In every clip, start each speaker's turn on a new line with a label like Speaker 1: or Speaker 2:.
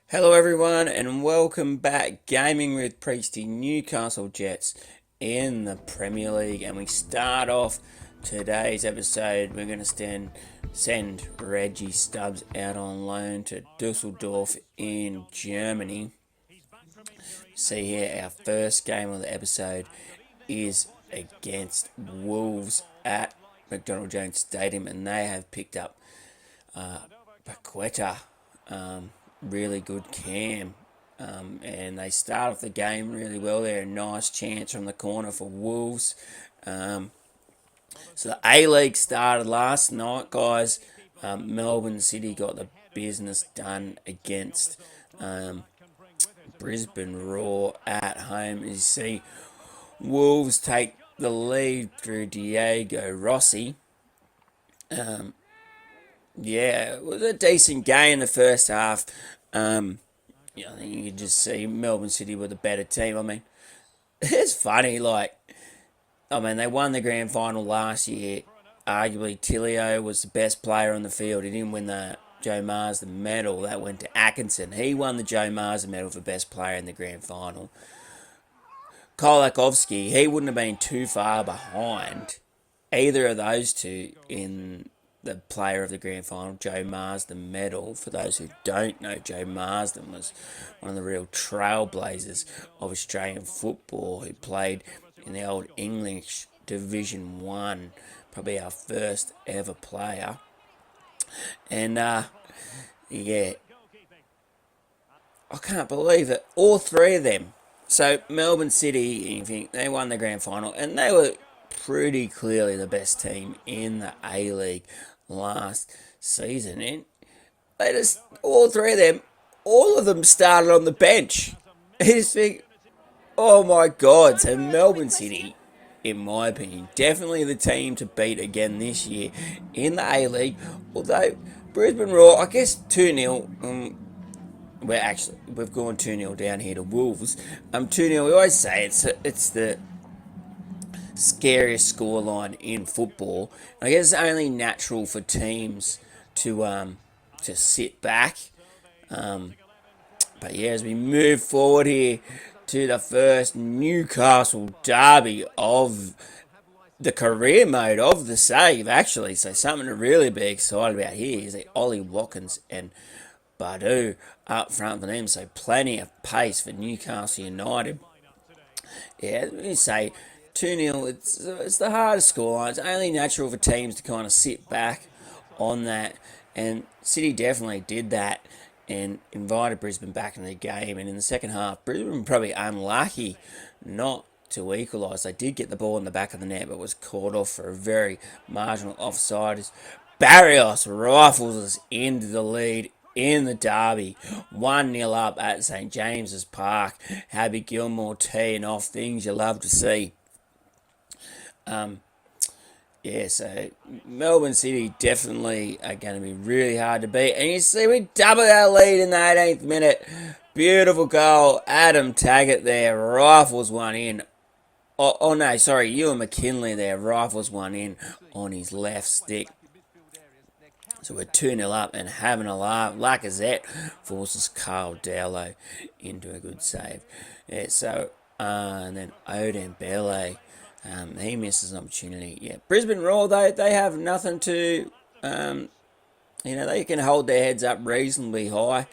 Speaker 1: Hello, everyone, and welcome back. Gaming with Priesty, Newcastle Jets in the Premier League, and we start off today's episode. We're going to send Reggie Stubbs out on loan to Dusseldorf in Germany. See here, our first game of the episode is against Wolves at McDonald Jones Stadium, and they have picked up Paqueta. Really good cam. And they start off the game really well there. A nice chance from the corner for Wolves. So the A-League started last night, guys. Melbourne City got the business done against Brisbane Roar at home. As you see, Wolves take the lead through Diego Rossi. Yeah, it was a decent game in the first half. I think you can just see Melbourne City were the better team. I mean, it's funny, they won the grand final last year. Arguably, Tilio was the best player on the field. He didn't win the Joe Marsden medal. That went to Atkinson. He won the Joe Marsden medal for best player in the grand final. Kolakovsky, he wouldn't have been too far behind either of those two in the player of the grand final, Joe Marsden medal. For those who don't know, Joe Marsden was one of the real trailblazers of Australian football who played in the old English Division 1, probably our first ever player. And yeah, I can't believe that all three of them. So Melbourne City, you think they won the grand final, and they were pretty clearly the best team in the A-League last season. And they just, all three of them, all of them started on the bench. You just think, oh my God. So Melbourne City, in my opinion, definitely the team to beat again this year in the A-League. Although Brisbane Roar, I guess 2-0. We've gone 2-0 down here to Wolves. 2-0, we always say it's the scariest scoreline in football. I guess it's only natural for teams to sit back. But yeah, as we move forward here to the first Newcastle derby of the career mode of the save, actually. So something to really be excited about here is that Ollie Watkins and Badu up front for them. So plenty of pace for Newcastle United. Yeah, let me say 2-0, it's the hardest scoreline. It's only natural for teams to kind of sit back on that. And City definitely did that and invited Brisbane back into the game. And in the second half, Brisbane probably unlucky not to equalise. They did get the ball in the back of the net, but was caught off for a very marginal offside. Barrios rifles us into the lead in the derby. 1-0 up at St James's Park. Happy Gilmore teeing off, things you love to see. Yeah, so Melbourne City definitely are going to be really hard to beat. And you see, we double our lead in the 18th minute. Beautiful goal. Adam Taggart there rifles one in. Oh no, sorry, Ewan McKinley there rifles one in on his left stick. So we're 2-0 up and having a laugh. Lacazette forces Carl Dowlow into a good save. Yeah, so, and then Odin Bele, he misses an opportunity. Yeah, Brisbane Roar, they have nothing to, they can hold their heads up reasonably high.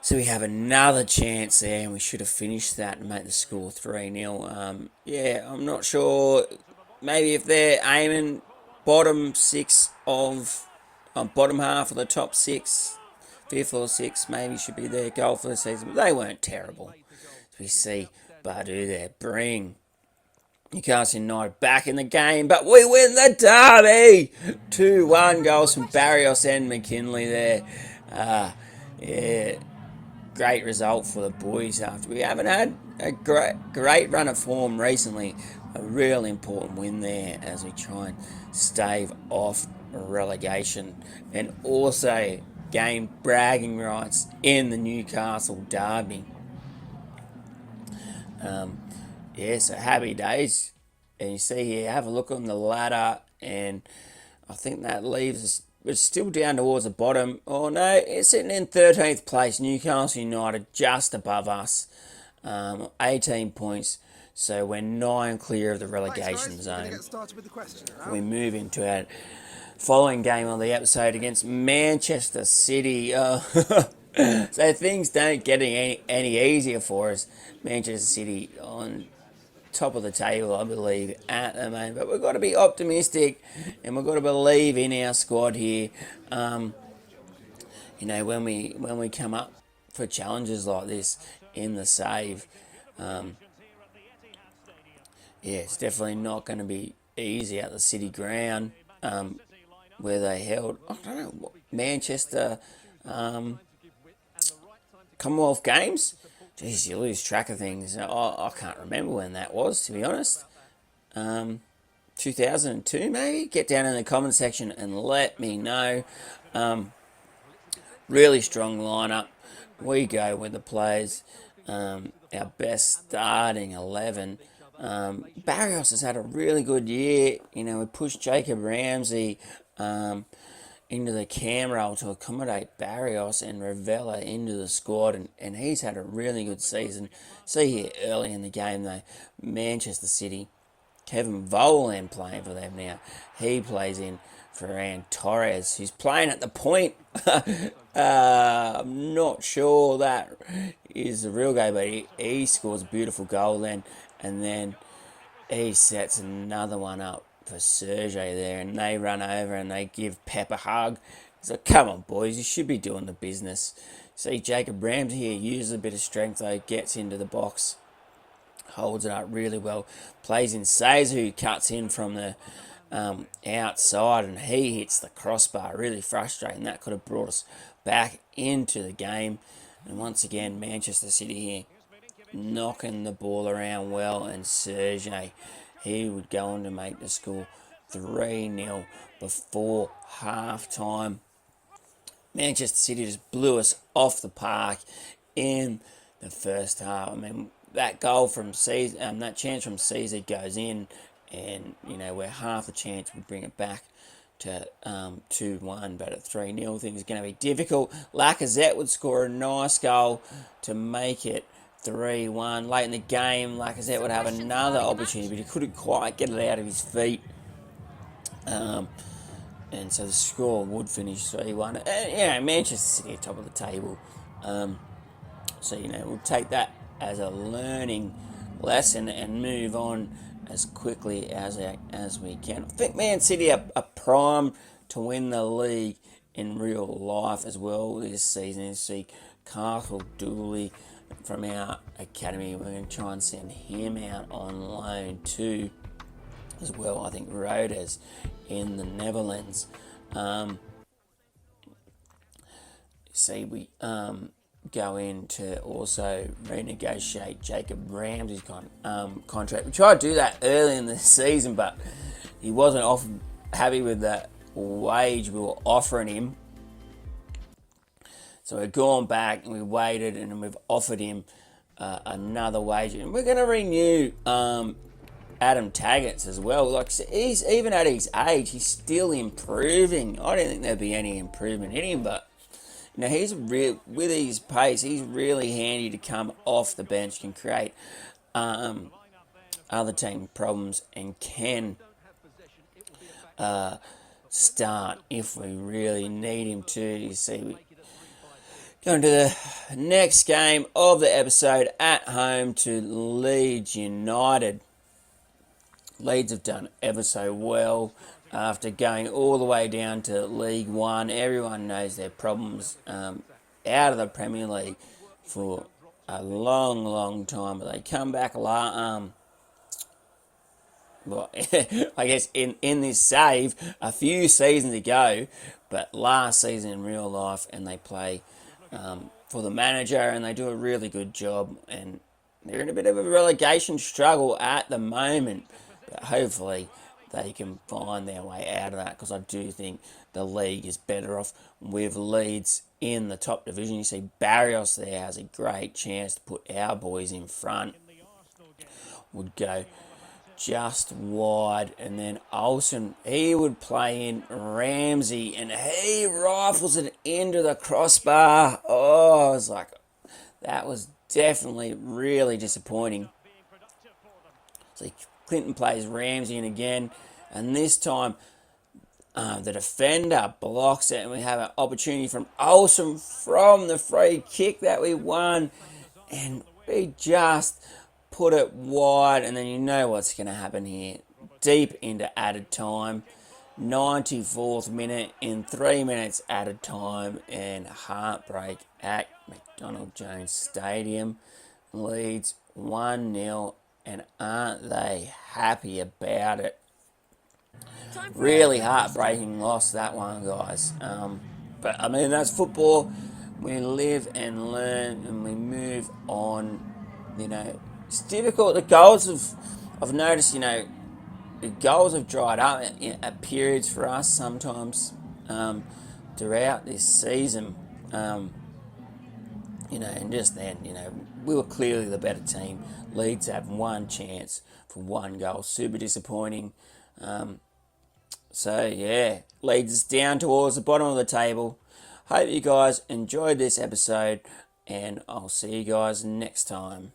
Speaker 1: So we have another chance there, and we should have finished that and made the score 3-0. Yeah, I'm not sure. Maybe if they're aiming bottom half of the top six, fifth or sixth, maybe should be their goal for the season. But they weren't terrible. So we see Badu there bring Newcastle United back in the game, but we win the derby. 2-1 goals from Barrios and McKinley there. Yeah, great result for the boys after we haven't had a great run of form recently. A real important win there as we try and stave off relegation and also gain bragging rights in the Newcastle derby. Yeah, so happy days. And you see here, have a look on the ladder, and I think that leaves us but still down towards the bottom. Oh no, it's sitting in 13th place. Newcastle United just above us, 18 points. So we're 9 clear of the relegation zone. We move into our following game on the episode against Manchester City. So things don't get any easier for us. Manchester City on top of the table, I believe, at the moment. But we've got to be optimistic and we've got to believe in our squad here. When we come up for challenges like this in the save, it's definitely not going to be easy at the City ground where they held, I don't know, Manchester Commonwealth Games. Jeez, you lose track of things. I can't remember when that was, to be honest. 2002 maybe? Get down in the comment section and let me know. Really strong lineup. We go with the players. Our best starting 11. Barrios has had a really good year. We pushed Jacob Ramsey into the cam role to accommodate Barrios and Ravella into the squad, and he's had a really good season. See here early in the game though, Manchester City, Kevin Volan playing for them now. He plays in Ferran Torres, who's playing at the point. I'm not sure that is the real guy, but he scores a beautiful goal then, and then he sets another one up for Sergey there, and they run over and they give Pep a hug. He's like, come on boys, you should be doing the business. See Jacob Ramsey here uses a bit of strength though, gets into the box, holds it up really well, plays in Sazer, who cuts in from the outside, and he hits the crossbar. Really frustrating. That could have brought us back into the game. And once again, Manchester City here knocking the ball around well, and Sergey, he would go on to make the score 3-0 before half-time. Manchester City just blew us off the park in the first half. I mean, that goal from Caesar, that chance from Caesar goes in, and we're half a chance we bring it back to 2-1, but at 3-0 things are going to be difficult. Lacazette would score a nice goal to make it 3-1. Late in the game, Lacazette would have another opportunity, but he couldn't quite get it out of his feet. And so the score would finish 3-1. And, Manchester City at top of the table. So, we'll take that as a learning lesson and move on as quickly as we can. I think Man City are primed to win the league in real life as well this season. You see Carl Dooley from our academy. We're going to try and send him out on loan too as well. I think Rodes in the Netherlands. See, we go in to also renegotiate Jacob Ramsey's contract. We tried to do that early in the season, but he wasn't happy with the wage we were offering him. So we've gone back and we waited, and we've offered him another wage, and we're going to renew Adam Taggart's as well. Like, he's even at his age, he's still improving. I don't think there'd be any improvement in him, but he's with his pace, he's really handy to come off the bench, can create other team problems, and can start if we really need him to. You see, we going to the next game of the episode at home to Leeds United. Leeds have done ever so well after going all the way down to League One. Everyone knows their problems out of the Premier League for a long, long time. But they come back I guess in this save a few seasons ago, but last season in real life, and they play for the manager, and they do a really good job, and they're in a bit of a relegation struggle at the moment, but hopefully they can find their way out of that, because I do think the league is better off with Leeds in the top division. You see Barrios there has a great chance to put our boys in front. Would go just wide, and then Olsen, he would play in Ramsey, and he rifles it into the crossbar. Oh, I was like, that was definitely really disappointing. So Clinton plays Ramsey in again, and this time the defender blocks it, and we have an opportunity from Olsen from the free kick that we won, and we just put it wide, and then you know what's going to happen here. Deep into added time, 94th minute, in 3 minutes added time, and heartbreak at McDonald Jones Stadium. Leeds 1-0, and aren't they happy about it? Really heartbreaking loss, that one, guys. But I mean, that's football. We live and learn, and we move on. It's difficult. The goals I've noticed. The goals have dried up at periods for us sometimes throughout this season. And just then, we were clearly the better team. Leeds have one chance for one goal. Super disappointing. So, yeah, Leeds is down towards the bottom of the table. Hope you guys enjoyed this episode, and I'll see you guys next time.